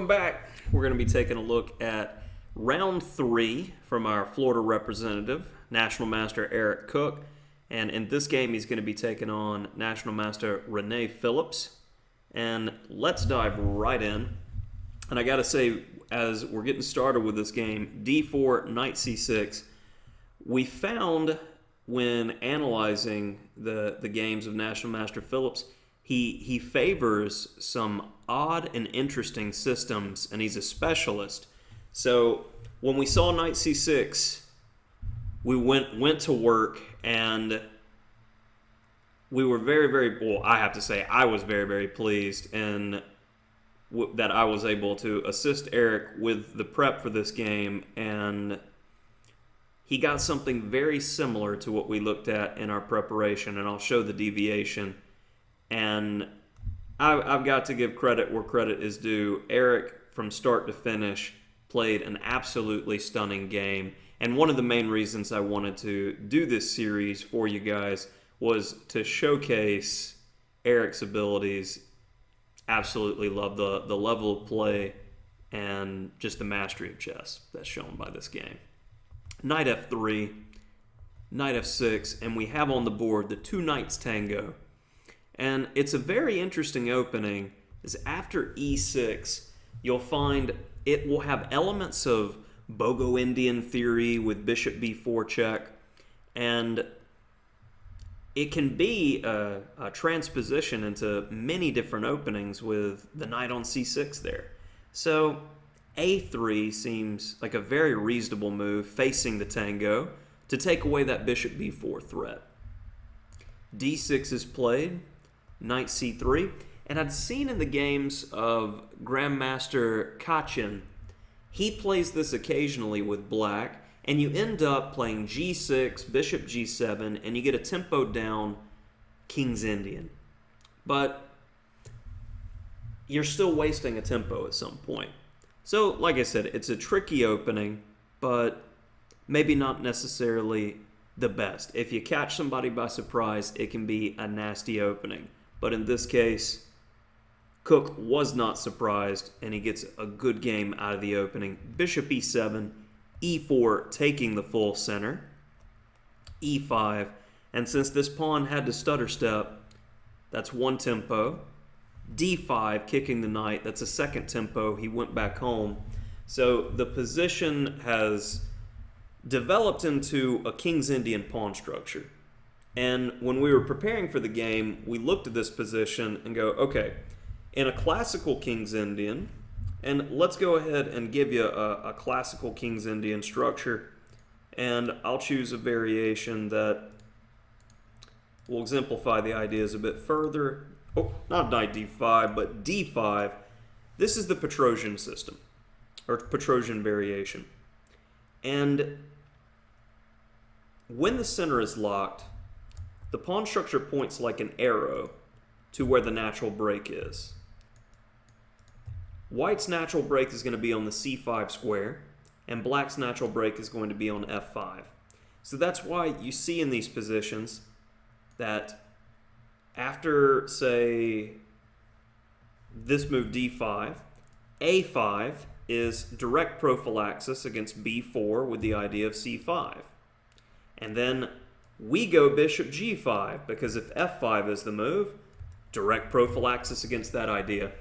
Welcome back. We're going to be taking a look at round 3 from our Florida representative, National Master Eric Cooke. And in this game, he's going to be taking on National Master Phillips. And let's dive right in. And I got to say, as we're getting started with this game, d4, knight c6, we found when analyzing the games of National Master Phillips, he favors some odd and interesting systems, and he's a specialist. So when we saw knight c6, we went to work, and we were well, I have to say, I was very, very pleased and that I was able to assist Eric with the prep for this game, and he got something very similar to what we looked at in our preparation, and I'll show the deviation. And I've got to give credit where credit is due. Eric, from start to finish, played an absolutely stunning game. And one of the main reasons I wanted to do this series for you guys was to showcase Eric's abilities. Absolutely love the level of play and just the mastery of chess that's shown by this game. Knight f3, knight f6, and we have on the board the Two Knights Tango. And it's a very interesting opening, is after e6, you'll find it will have elements of Bogo Indian theory with bishop b4 check, and it can be a transposition into many different openings with the knight on c6 there. So a3 seems like a very reasonable move facing the tango to take away that bishop b4 threat. d6 is played, knight c3, and I'd seen in the games of Grandmaster Kachin, he plays this occasionally with black, and you end up playing g6, bishop g7, and you get a tempo down King's Indian. But you're still wasting a tempo at some point. So, like I said, it's a tricky opening, but maybe not necessarily the best. If you catch somebody by surprise, it can be a nasty opening. But in this case, Cooke was not surprised, and he gets a good game out of the opening. Bishop e7, e4 taking the full center, e5, and since this pawn had to stutter step, that's one tempo. d5 kicking the knight, that's a second tempo. He went back home. So the position has developed into a King's Indian pawn structure. And when we were preparing for the game, we looked at this position and go, okay, in a classical King's Indian, and let's go ahead and give you a classical King's Indian structure, and I'll choose a variation that will exemplify the ideas a bit further. Oh, not knight d5, but d5. This is the Petrosian system, or Petrosian variation. And when the center is locked, the pawn structure points like an arrow to where the natural break is. White's natural break is going to be on the c5 square, and black's natural break is going to be on f5. So that's why you see in these positions that after, say, this move d5, a5 is direct prophylaxis against b4 with the idea of c5. And then we go bishop g5, because if f5 is the move, direct prophylaxis against that idea.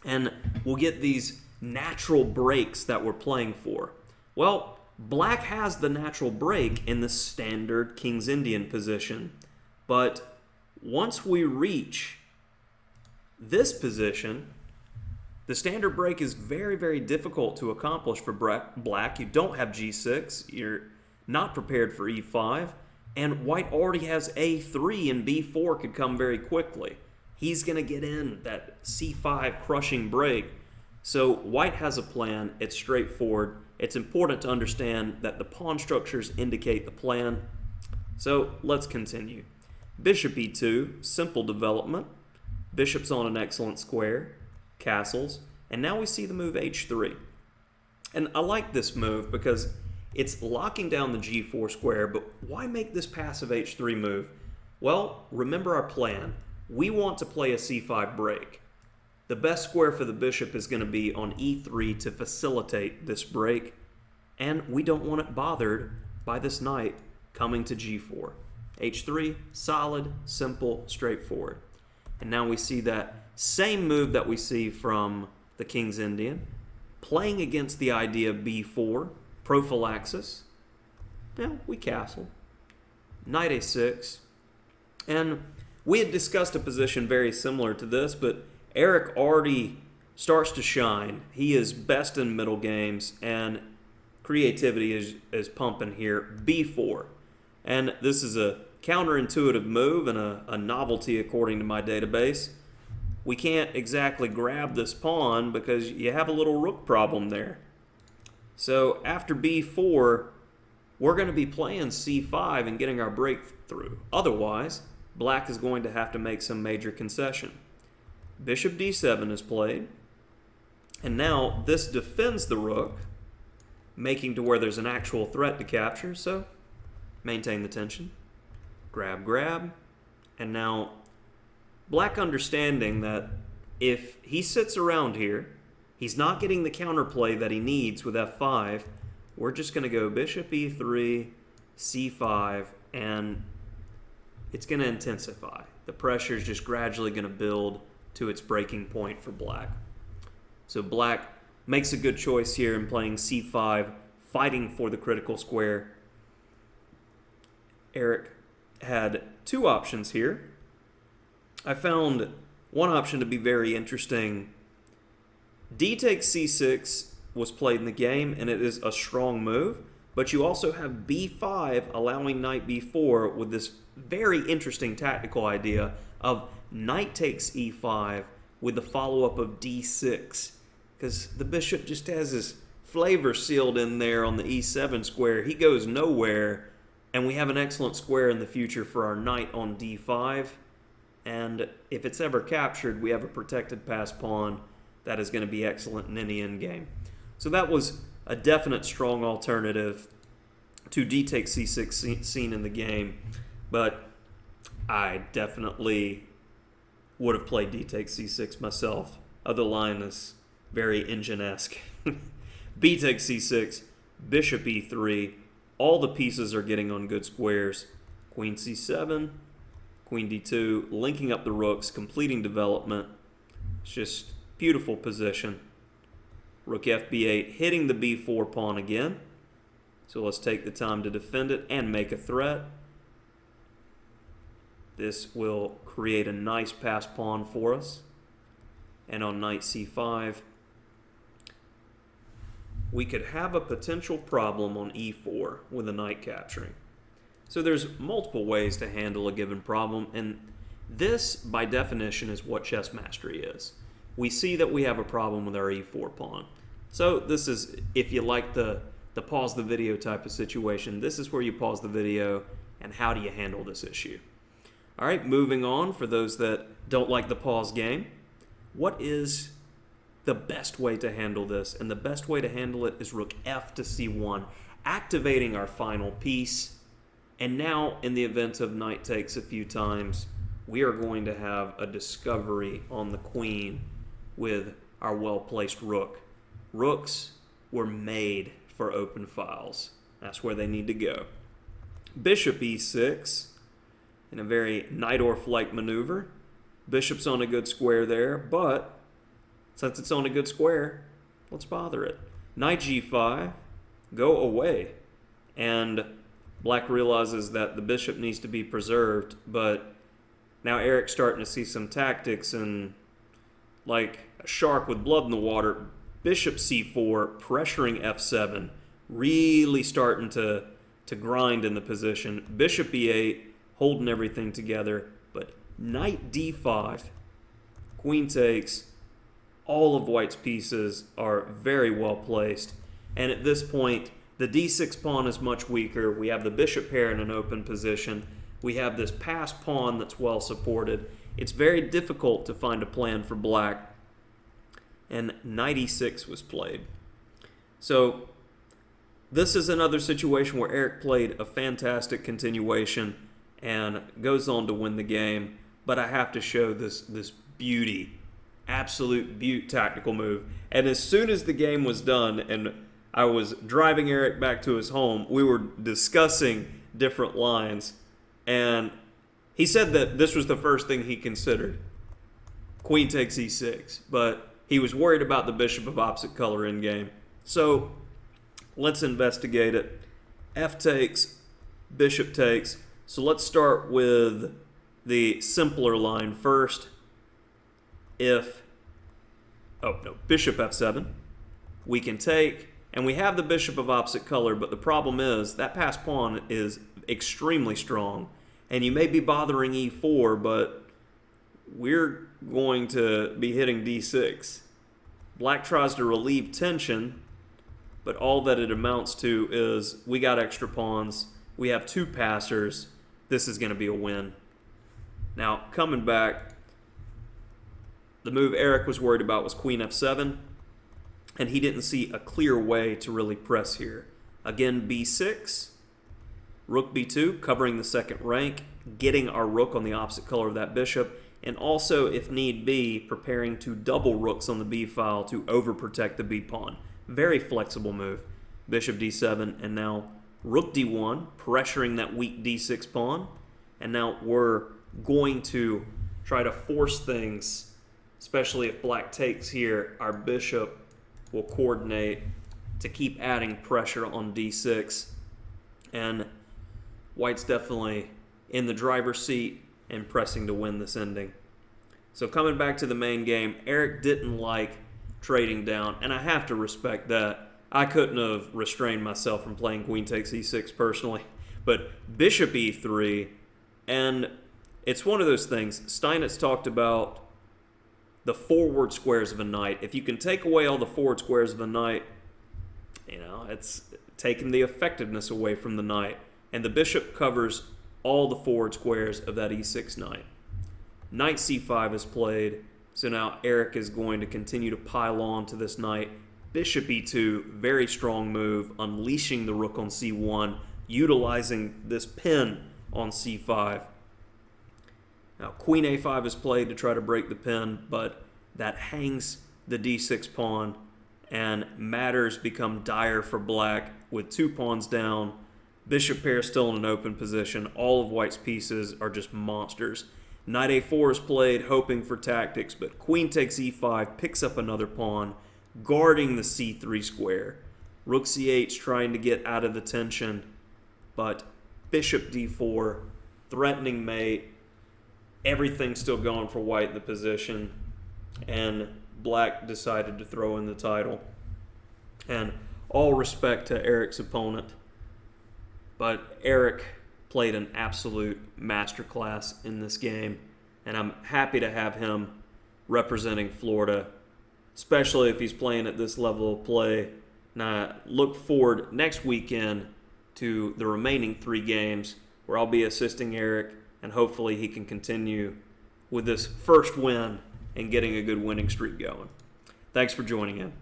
And we'll get these natural breaks that we're playing for. Well, black has the natural break in the standard King's Indian position, but once we reach this position, the standard break is very, very difficult to accomplish for black. You don't have g6, you're not prepared for e5, and white already has a3, and b4 could come very quickly. He's going to get in that c5 crushing break. So white has a plan. It's straightforward. It's important to understand that the pawn structures indicate the plan. So let's continue. Bishop e2, simple development. Bishop's on an excellent square. Castles. And now we see the move h3. And I like this move because it's locking down the g4 square, but why make this passive h3 move? Well, remember our plan. We want to play a c5 break. The best square for the bishop is going to be on e3 to facilitate this break, and we don't want it bothered by this knight coming to g4. h3, solid, simple, straightforward. And now we see that same move that we see from the King's Indian, playing against the idea of b4, prophylaxis. Now we castle. Knight a6. And we had discussed a position very similar to this, but Eric already starts to shine. He is best in middle games, and creativity is pumping here. b4. And this is a counterintuitive move and a novelty according to my database. We can't exactly grab this pawn because you have a little rook problem there. So after b4, we're going to be playing c5 and getting our breakthrough. Otherwise, black is going to have to make some major concession. Bishop d7 is played. And now this defends the rook, making to where there's an actual threat to capture. So maintain the tension. Grab, grab. And now black understanding that if he sits around here, he's not getting the counterplay that he needs with f5. We're just going to go bishop e3, c5, and it's going to intensify. The pressure is just gradually going to build to its breaking point for black. So black makes a good choice here in playing c5, fighting for the critical square. Eric had two options here. I found one option to be very interesting. D takes c6 was played in the game, and it is a strong move, but you also have b5 allowing knight b4 with this very interesting tactical idea of knight takes e5 with the follow-up of d6, because the bishop just has his flavor sealed in there on the e7 square. He goes nowhere, and we have an excellent square in the future for our knight on d5, and if it's ever captured, we have a protected pass pawn that is going to be excellent in any endgame. So that was a definite strong alternative to d takes c6 seen in the game, but I definitely would have played d takes c6 myself. Other line is very engine-esque. b takes c6, bishop e3, all the pieces are getting on good squares. Queen c7, queen d2, linking up the rooks, completing development. It's just beautiful position. Rook fb8, hitting the b4 pawn again. So let's take the time to defend it and make a threat. This will create a nice pass pawn for us. And on knight c5, we could have a potential problem on e4 with a knight capturing. So there's multiple ways to handle a given problem, and this, by definition, is what chess mastery is. We see that we have a problem with our e4 pawn. So this is, if you like the pause the video type of situation, this is where you pause the video and how do you handle this issue. All right, moving on, for those that don't like the pause game, what is the best way to handle this? And the best way to handle it is rook f to c1, activating our final piece. And now, in the event of knight takes a few times, we are going to have a discovery on the queen with our well-placed rook. Rooks were made for open files. That's where they need to go. Bishop e6 in a very Najdorf-like maneuver. Bishop's on a good square there, but since it's on a good square, let's bother it. Knight g5, go away. And black realizes that the bishop needs to be preserved, but now Eric's starting to see some tactics, and like a shark with blood in the water, bishop c4, pressuring f7, really starting to grind in the position. Bishop e8, holding everything together, but knight d5, queen takes, all of white's pieces are very well placed, and at this point, the d6 pawn is much weaker. We have the bishop pair in an open position. We have this passed pawn that's well supported. It's very difficult to find a plan for black, and knight e6 was played. So this is another situation where Eric played a fantastic continuation and goes on to win the game, but I have to show this beauty absolute beaut tactical move. And as soon as the game was done and I was driving Eric back to his home, we were discussing different lines. And he said that this was the first thing he considered. Queen takes e6. But he was worried about the bishop of opposite color in game. So let's investigate it. F takes, bishop takes. So let's start with the simpler line first. Bishop f7, we can take, and we have the bishop of opposite color, but the problem is that passed pawn is extremely strong, and you may be bothering e4, but we're going to be hitting d6. Black tries to relieve tension, but all that it amounts to is we got extra pawns, we have 2 passers, this is going to be a win. Now, coming back, the move Eric was worried about was queen f7, and he didn't see a clear way to really press here. Again, b6, rook b2, covering the second rank, getting our rook on the opposite color of that bishop, and also, if need be, preparing to double rooks on the b file to overprotect the b pawn. Very flexible move. Bishop d7, and now rook d1, pressuring that weak d6 pawn, and now we're going to try to force things. Especially if black takes here, our bishop will coordinate to keep adding pressure on d6. And white's definitely in the driver's seat and pressing to win this ending. So coming back to the main game, Eric didn't like trading down, and I have to respect that. I couldn't have restrained myself from playing queen takes e6 personally. But bishop e3, and it's one of those things. Steinitz talked about the forward squares of a knight. If you can take away all the forward squares of a knight, it's taking the effectiveness away from the knight. And the bishop covers all the forward squares of that e6 knight. Knight c5 is played, so now Eric is going to continue to pile on to this knight. Bishop e2, very strong move, unleashing the rook on c1, utilizing this pin on c5. Now, queen a5 is played to try to break the pin, but that hangs the d6 pawn, and matters become dire for black with 2 pawns down. Bishop pair still in an open position. All of white's pieces are just monsters. Knight a4 is played, hoping for tactics, but queen takes e5, picks up another pawn, guarding the c3 square. Rook c8 trying to get out of the tension, but bishop d4, threatening mate. Everything's still going for white in the position, and black decided to throw in the title. And all respect to Eric's opponent, but Eric played an absolute masterclass in this game, and I'm happy to have him representing Florida, especially if he's playing at this level of play. And I look forward next weekend to the remaining 3 games where I'll be assisting Eric, and hopefully he can continue with this first win and getting a good winning streak going. Thanks for joining in.